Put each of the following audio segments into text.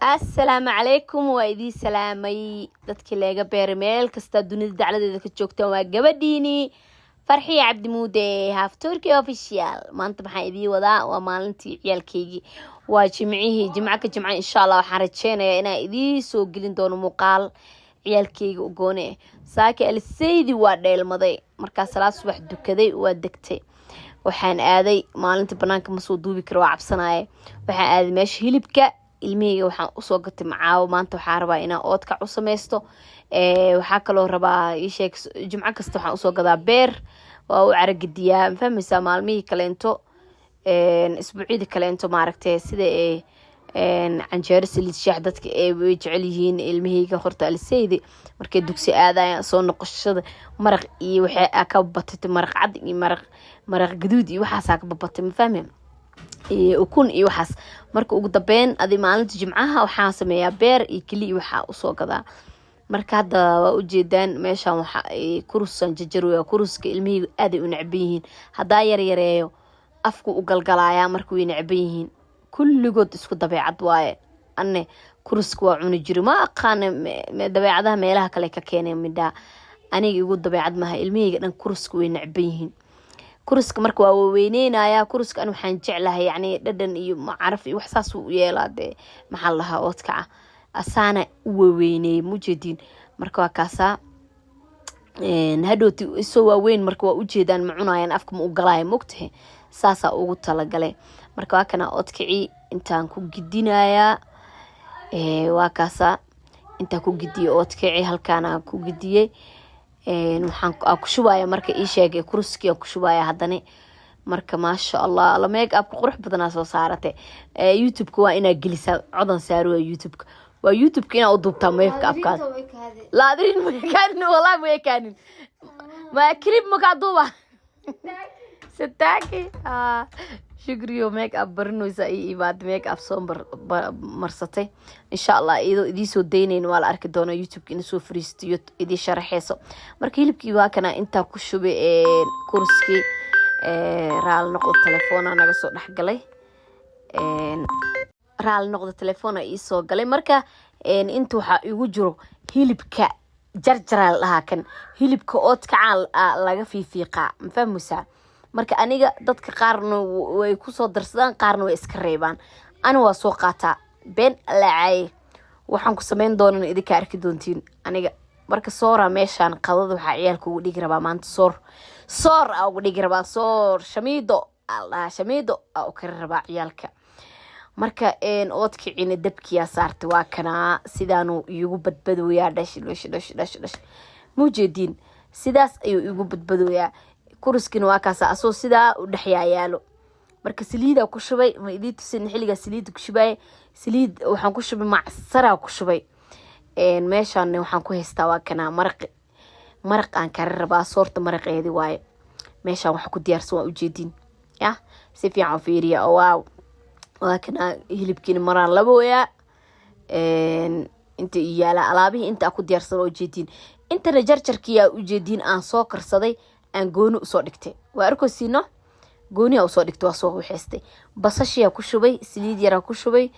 السلام عليكم وإيدي سلامي dadkii laga beeray meel kasta dunida dacladeeda ka joogtaan waa gabadhiini farxiya cabdi muude half turkey official maanta maxaa idii wadaa waa maalintii ciyaalkeygii waa jimcaha ka jimcaha insha Allah waxaan rajeynayaa inaan idii soo gelin doono muuqaal ciyaalkeyga u goone saaki alisaydi waa dheelmaday markaa salaad subax dukaday waa degtay waxaan aaday maalinta banaanka ma soo duubi karo waa cabsanaay waxaan aaday meesha hilibka ilmihayga waxaan usoo gatay macaawo maanta waxaan rabaa inaan oodkac u sameysto waxaa kaloo rabaa ii sheeg jimco kasta waxaan usoo gadaa beer waa u caragediyaa mafahmaysaa maalmihii kaleento isbuucyadii kaleento maaragtay sida canjeero saliid shaax dadka way jecel yihiin ilmihayga horta alisaydi markay dugsi aadayaan soo noqoshada maraq iyo waxay ka batay maraq cad iyo maraq gaduud iyo waxaas ka babatay mafahmay ukun iyo waxaas marka ugu dambeyn adi maalinta jimcaha waxaan sameeyaa beer iyo kaliya waxa u soo gadaa marka hadda waa u jeedaan meeshan waxa kurusan jajarooya kuruska ilmihii aad ay u necban yihiin hadaa yareeyo afku u galgalaya marka way necban yihiin kulligood isku dabeecad waaye anne kuruska waa cuni jiri ma aqaan dabeecadaha meelaha kale ka keenay midha aniga igu dabeecad maaha ilmihii dhan kuruska way necban yihiin kuruska marka waa weyneenaya kuruska aan waxaan jeclahay yani dhadhan iyo macaraf iyo wax saas u yeelaade maxaa lahaa oodkaca asaana u weynay mujeedin marka waa kaasa hadhooti isoo waaweyn marka waa u jeedaan ma cunayaan afka ma u galay mogtahay saasa ugu talagalay marka waa kana oodkici intaan ku gidinaya waa kaasa inta ku gidiyo oodkici halkaana ku gidiyay waxaan ku shubaya marka ii sheegay kuruskiya ku shubaya hadana marka ma sha Allah la make up qurux badan soo saaratay YouTube-ka waa ina gelisaa codan saaro YouTube-ka waa YouTube-ka ina u duubtaa make up-ka la adrin ma kaanin wallahi ma kaanin ma clip ma ka duuba sitaki shukriyo make up barnooysa ibaad make up soo marsatay insha Allah idii soo deyneen waa la arki doona YouTube in soo friistiyo idii sharaxayso marka hilibkii waa kana inta ku shubay kurski raal noqdo telefoona naga soo dhaxgalay raal noqdo telefoona ii soo galay marka inta waxa igu jiro hilibka jarjaral laha kan hilibka oodkaca laga fiifiiqa ma fahmaysaa marka aniga dadka qaarna way ku soo darsadaan qaarna way iska reebaan ana waa soo qaataa been laacay waxaan ku sameyn doonaa idinka arki doontiin aniga marka soora meeshan qadada waxa ciyaalku ugu dhigi rabaa maanta soor ugu dhigi rabaa soor shamiido allah shamiido oo ka rabaa ciyaalka marka oodkicina dabkiya saartay waa kana sidaanu igu badbadooyaa dhash mujeedin sidaas ayuu igu badbadooyaa kuruskina waa kaas asoo sida u dhaxyaalo marka saliida ku shubay ma idii tusin xiliga saliid ku shubay saliid waxaan ku shubay macsara ku shubay meeshan waxaan ku haystaa waa kana maraq aan ka rabaa soorta maraqeedi waaye meeshan wax ku diyaarsan waa u jeedin ya si fiican fiiriya waaw waa kana hilibkiina maraan labooya inta yaala alaabihi inta ku diyaarsan oo jeedin inta jarjarkiya u jeedin aan soo karsaday aan gooni soo dhigtay waa arkoosino gooni soo dhigtay waa soo waxeystay basashiya ku shubay saliid yar ku shubay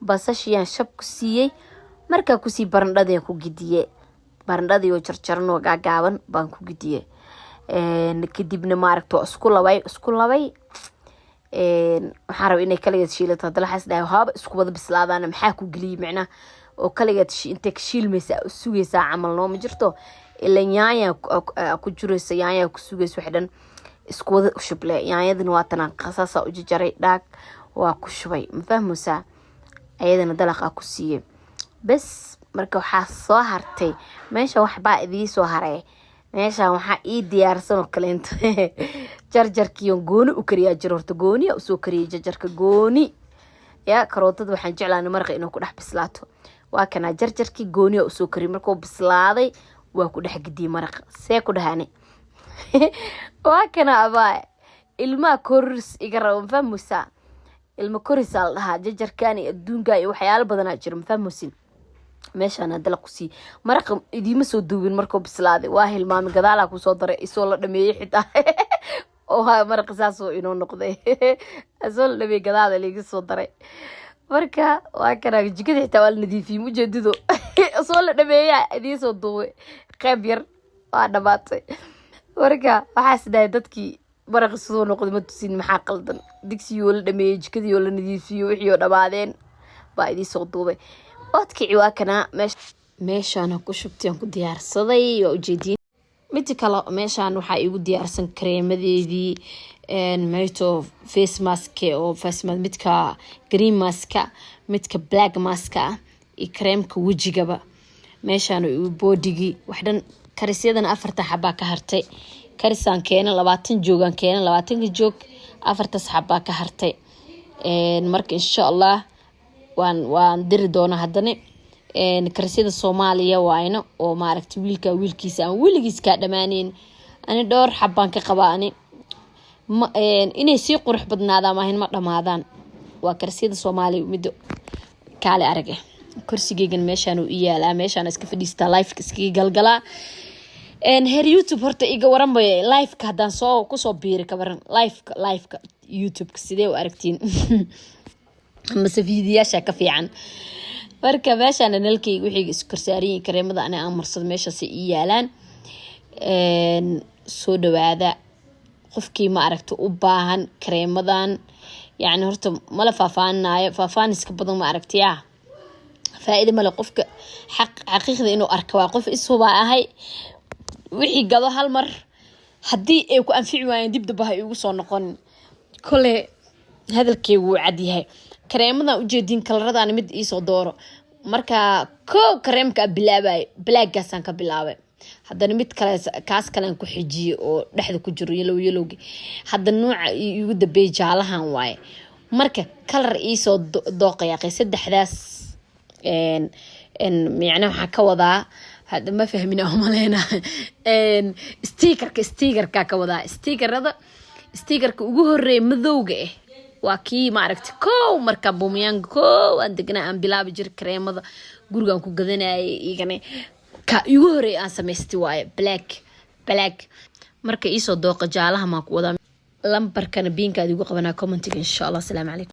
basashiyan shab ku siiyay marka ku sii barandhada ku gidiyay barandhada oo jarjarno gaagaaban baan ku gidiyay kadibna maaragto isku labay waxaan rabaa inay kaliya shiilato dalaxas dhahay haaba isku wada bislaadaan maxaa ku galiyay macna oo kaliya inta ka shiilmaysa sugaysa amal noo ma jirto ila yaanya ku jiraysa yaanya ku sugayso xidhan isku wada u shuble yaanyadana waa tan qasaasa u jaray dhaag waa ku shubay ma fahmaysaa ayadana dalaqa ku siiyay bas marka waxa soo hartay meesha wax baa idii soo haray meesha waxa ii diyaarsan oo kaleento jarjarkiyo gooni u kariya jirorto gooni u soo kariya jarjarka gooni ya karootada waxaan jeclaanay maraq inuu ku dhex bislaato waa kana jarjarki gooni u soo kariya markuu bislaaday waa ku dhex gidii maraq see ku dhahaane waa kana abaa ilma koris iga rabo fahmusa ilma koris al dhaha jarjarkani adduunka iyo waxyaalo badan jira fahmusin meeshaan dalaq ku sii maraq idiima soo duubin markuu bislaaday waa hilmaami gadaala ku soo daray isoo la dhameeyay xitaa oo maraq saasoo inoo noqday asoo la dhameeyay gadaala liiga soo daray marka waa kana jikada xitaa waa la nadiifiyey mujeedido soo la dhameeyaa idii soo duubay qayb yar waa dhamaatay marka waxaas dhahay dadkii baraqi soo noqday ma tusin maxaa qaldan digsiyo la dhameeyay jikadii la nadiifiyo wixii oo dhamaadeen baa idii soo duubay oodkii waa kana meeshaan ku shubtay aan ku diyaarsaday oo ujeedin mid kale meeshaan waxa igu diyaarsan kareemadeedii meeto face mask oo face mask midka green mask midka black mask iyo kareemka wajigaba meeshaan uu boodigi wax dhan karisyadan 4 xabba ka hartay karisaan keenan 20 joogan keenan 20 joog 4 xabba ka hartay marka insha Allah waan diri doona hadana karisyada Soomaaliya waayna oo maaragtay wiilkiisa aan wiligiis ka dhamaaneen ani dhowr xabbaan ka qabaani inay si qurux badnaadaan ma ahin ma dhamaadaan waa karisyada Soomaaliya mid kaale arag kursigeygan meeshaan uu yaalaa meeshaan iska fadhiista live iska galgala heer YouTube horta iga waran bay live ka hadan soo ku soo biiri ka waran live ka YouTube sidee u aragtiin ama safiidiyasha ka fiican marka meeshaan nalkay wixii isku karsaariyay kareemada ana amarsad meeshaas ay yaalaan soo dhawaada qofkii ma aragto u baahan kareemadan يعني horta mala faafanayo faafaniska badan ma aragtiya faa'iido mala qofka xaqiiqda inuu arko waa qof isuba ahay wixii gado hal mar hadii ay ku anfici waayeen dib dib ay ugu soo noqon kale hadalkeegu cad yahay kareemada u jeedin kalaradaan mid ii soo dooro marka ko kareemka bilaabay blackgaasaan ka bilaabay haddana mid kale kaas kale ku xijiyo oo dhaxda ku jiro yelowgi hadda nooca igu dabay jaalahan waay marka kalar ii soo dooqaya saddexdaas macna waxa ka wadaa hada ma fahmina umaleena sticker ka wadaa stickerka ugu horeey madowga waa kii ma aragti ko marka buumiyaan ko aan degna aan bilaabi jir kareemada gurigan ku gadanayay igane ka ugu horeey aan sameystay waaye black marka ii soo dooqa jaalaha ma ku wada lambarkana biinkaad igu qabanaa commentiga insha Allah. Assalamu alaykum.